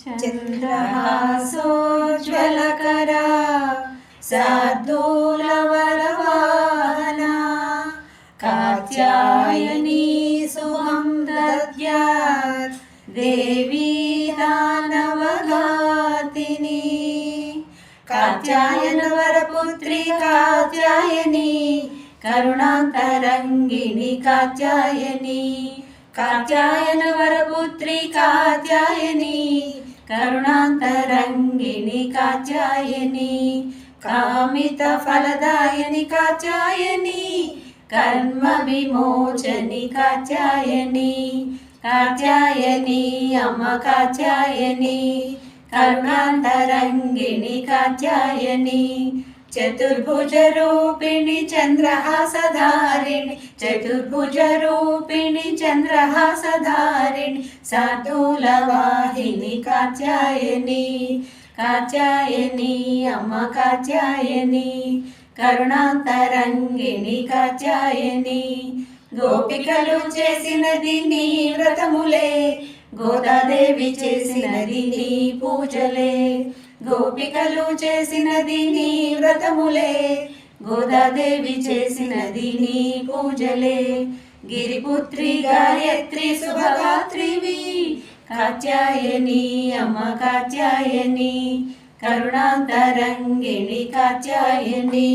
चन्द्रहासोज्ज्वलकरा शार्दूलवरवाहना कात्यायनी शुभं दद्यात् देवी दानवघातिनी। कात्यायन वरपुत्री कात्यायनी करुणान्तरङ्गिणी कात्यायनी। कात्यायन वरपुत्री कात्यायनी करुणान्तरङ्गिणी कात्यायनी। कामितफलदायिनी कात्यायनी कर्म विमोचनी कात्यायनी। कात्यायनी अम्म कात्यायनी करुणान्तरङ्गिणी कात्यायनी। चतुर्भुजरूपिणी चन्द्रहासधारिणी चतुर्भुजरूपिणी चन्द्रहासधारिणी शार्दूलवाहिनी कात्यायनी। कात्यायनी अम्म कात्यायनी करुणान्तरङ्गिणी कात्यायनी। గోపికలు చేసినది నీ వ్రతములే గోదాదేవి చేసినది నీ పూజలే। గోపికలు చేసినది నీ వ్రతములే గోదాదేవి చేసినది నీ పూజలే। గిరిపుత్రి గాయత్రి శుభగాత్రివి కాత్యాయని అమ్మ కాత్యాయని కరుణాంతరంగిణి కాత్యాయని।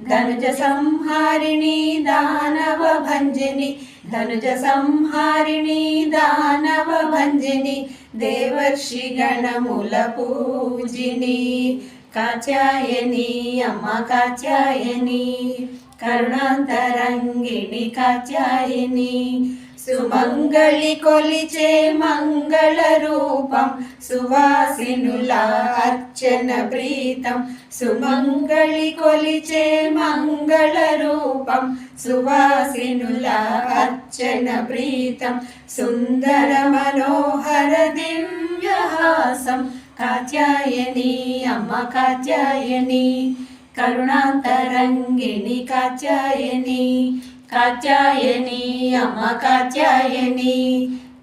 ధనుజ సంహారిణి దానవ భంజని ధనుజ సంహారిణి దానవ భంజని దేవర్షి గణముల పూజిని కాత్యాయని అమ్మ కాత్యాయని కరుణాంతరంగిణి కాత్యాయని। సుమంగళి కొలిచే మంగళ రూపం సువాసినుల అర్చన ప్రీతం। సుమంగళి కొలిచే మంగళ రూపం సువాసినుల అర్చన ప్రీతం। సుందర మనోహర దివ్యహాసం కాత్యాయని అమ్మ కాత్యాయని కరుణాంతరంగిణి కాత్యాయని। కాత్యాయని అమ్మ కాత్యాయని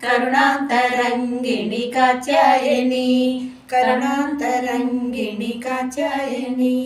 కరుణాంతరంగిణి కాత్యాయని కరుణాంతరంగిణి కాత్యాయని।